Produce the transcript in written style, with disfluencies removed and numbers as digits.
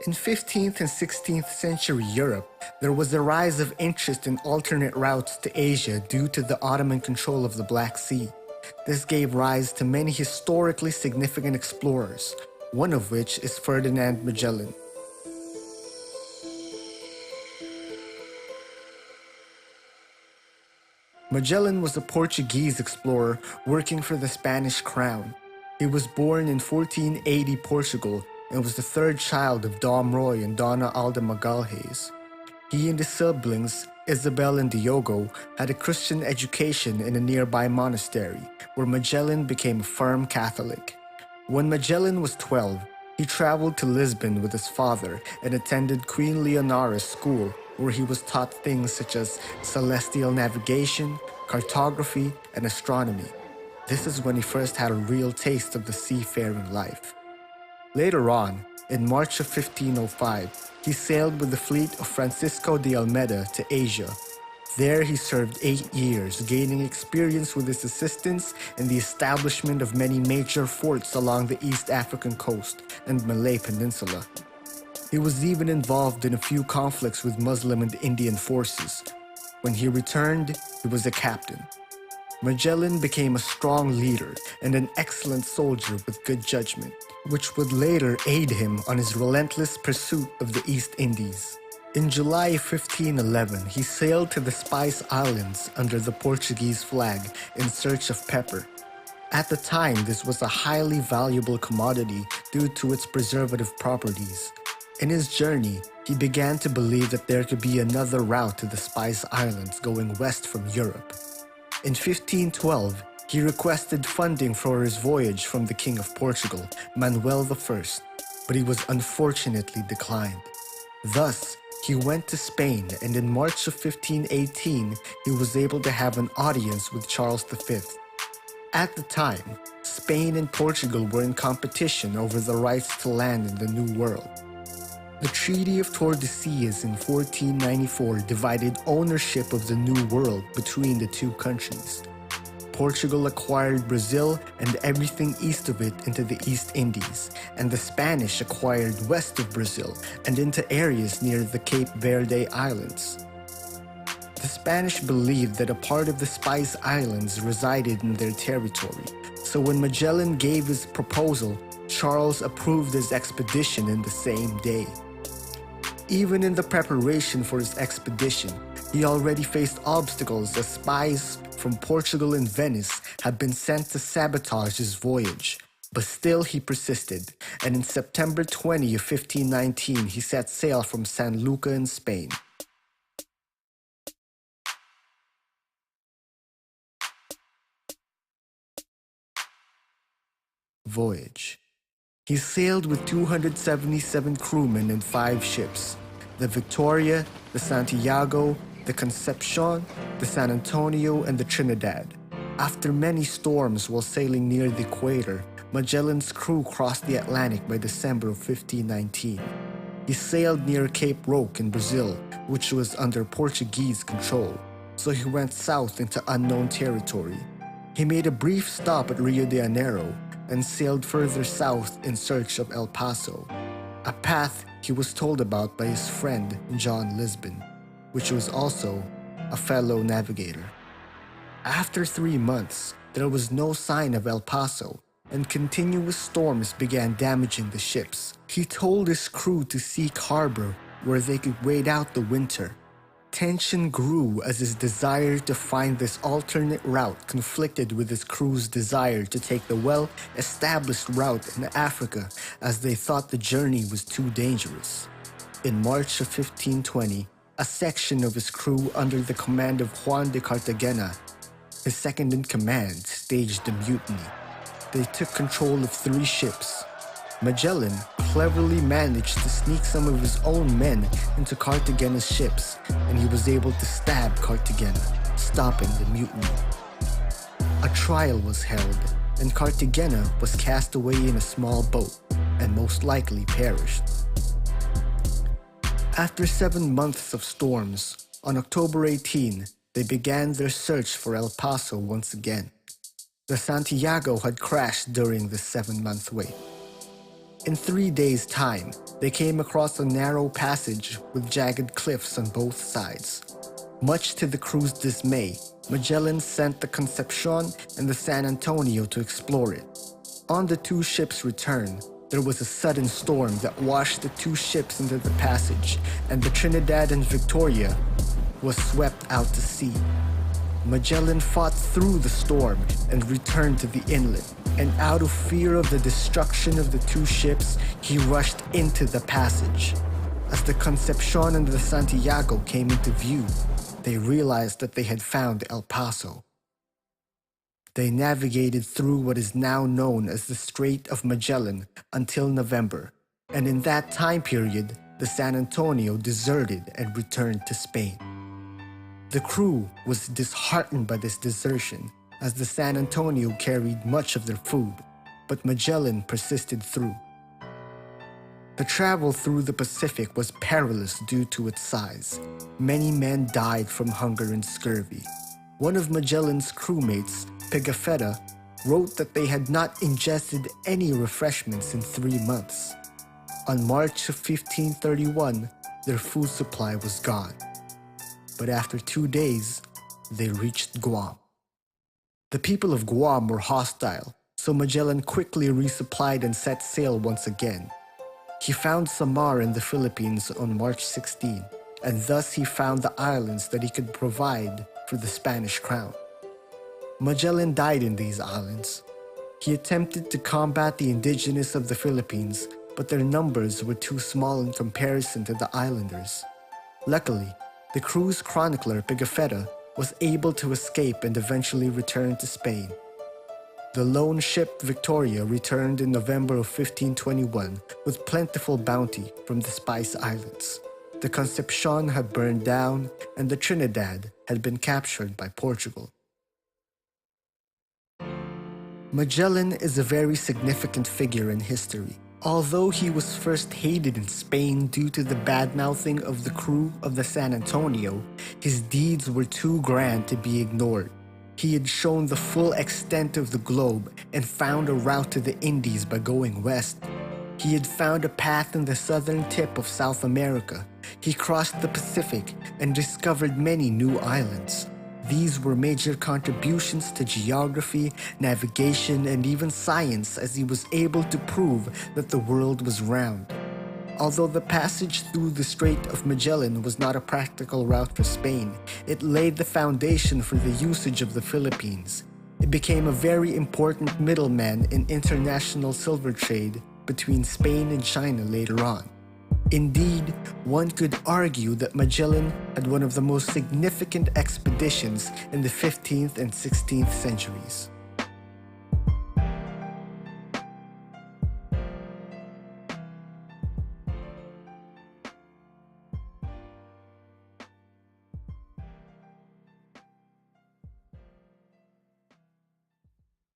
In 15th and 16th century Europe, there was a rise of interest in alternate routes to Asia due to the Ottoman control of the Black Sea. This gave rise to many historically significant explorers, one of which is Ferdinand Magellan. Magellan was a Portuguese explorer working for the Spanish crown. He was born in 1480 Portugal and was the third child of Dom Roy and Dona Alda Magalhães. He and his siblings, Isabel and Diogo, had a Christian education in a nearby monastery, where Magellan became a firm Catholic. When Magellan was 12, he traveled to Lisbon with his father and attended Queen Leonora's school, where he was taught things such as celestial navigation, cartography, and astronomy. This is when he first had a real taste of the seafaring life. Later on, in March of 1505, he sailed with the fleet of Francisco de Almeida to Asia. There he served 8 years, gaining experience with his assistants in the establishment of many major forts along the East African coast and Malay Peninsula. He was even involved in a few conflicts with Muslim and Indian forces. When he returned, he was a captain. Magellan became a strong leader and an excellent soldier with good judgment, which would later aid him on his relentless pursuit of the East Indies. In July 1511, he sailed to the Spice Islands under the Portuguese flag in search of pepper. At the time, this was a highly valuable commodity due to its preservative properties. In his journey, he began to believe that there could be another route to the Spice Islands going west from Europe. In 1512, he requested funding for his voyage from the King of Portugal, Manuel I, but he was unfortunately declined. Thus, he went to Spain, and in March of 1518, he was able to have an audience with Charles V. At the time, Spain and Portugal were in competition over the rights to land in the New World. The Treaty of Tordesillas in 1494 divided ownership of the New World between the two countries. Portugal acquired Brazil and everything east of it into the East Indies, and the Spanish acquired west of Brazil and into areas near the Cape Verde Islands. The Spanish believed that a part of the Spice Islands resided in their territory, so when Magellan gave his proposal, Charles approved his expedition in the same day. Even in the preparation for his expedition, he already faced obstacles as spies from Portugal and Venice had been sent to sabotage his voyage. But still he persisted, and in September 20 of 1519 he set sail from San Luca in Spain. Voyage. He sailed with 277 crewmen and 5 ships: the Victoria, the Santiago, the Concepcion, the San Antonio, and the Trinidad. After many storms while sailing near the equator, Magellan's crew crossed the Atlantic by December of 1519. He sailed near Cape Roque in Brazil, which was under Portuguese control, so he went south into unknown territory. He made a brief stop at Rio de Janeiro and sailed further south in search of El Paso, a path he was told about by his friend John Lisbon, which was also a fellow navigator. After 3 months, there was no sign of El Paso, and continuous storms began damaging the ships. He told his crew to seek harbor where they could wait out the winter. Tension grew as his desire to find this alternate route conflicted with his crew's desire to take the well-established route in Africa, as they thought the journey was too dangerous. In March of 1520, a section of his crew under the command of Juan de Cartagena, his second-in-command, staged a mutiny. They took control of 3 ships. Magellan cleverly managed to sneak some of his own men into Cartagena's ships, and he was able to stab Cartagena, stopping the mutiny. A trial was held, and Cartagena was cast away in a small boat, and most likely perished. After 7 months of storms, on October 18, they began their search for El Paso once again. The Santiago had crashed during the 7-month wait. In 3 days' time, they came across a narrow passage with jagged cliffs on both sides. Much to the crew's dismay, Magellan sent the Concepcion and the San Antonio to explore it. On the two ships' return, there was a sudden storm that washed the two ships into the passage, and the Trinidad and Victoria was swept out to sea. Magellan fought through the storm and returned to the inlet, and out of fear of the destruction of the two ships, he rushed into the passage. As the Concepcion and the Santiago came into view, they realized that they had found El Paso. They navigated through what is now known as the Strait of Magellan until November, and in that time period, the San Antonio deserted and returned to Spain. The crew was disheartened by this desertion, as the San Antonio carried much of their food, but Magellan persisted through. The travel through the Pacific was perilous due to its size. Many men died from hunger and scurvy. One of Magellan's crewmates, Pigafetta, wrote that they had not ingested any refreshments in 3 months. On March of 1531, their food supply was gone. But after 2 days, they reached Guam. The people of Guam were hostile, so Magellan quickly resupplied and set sail once again. He found Samar in the Philippines on March 16, and thus he found the islands that he could provide for the Spanish crown. Magellan died in these islands. He attempted to combat the indigenous of the Philippines, but their numbers were too small in comparison to the islanders. Luckily, the crew's chronicler Pigafetta was able to escape and eventually return to Spain. The lone ship Victoria returned in November of 1521 with plentiful bounty from the Spice Islands. The Concepcion had burned down, and the Trinidad had been captured by Portugal. Magellan is a very significant figure in history. Although he was first hated in Spain due to the bad-mouthing of the crew of the San Antonio, his deeds were too grand to be ignored. He had shown the full extent of the globe and found a route to the Indies by going west. He had found a path in the southern tip of South America. He crossed the Pacific and discovered many new islands. These were major contributions to geography, navigation, and even science, as he was able to prove that the world was round. Although the passage through the Strait of Magellan was not a practical route for Spain, it laid the foundation for the usage of the Philippines. It became a very important middleman in international silver trade between Spain and China later on. Indeed, one could argue that Magellan had one of the most significant expeditions in the 15th and 16th centuries.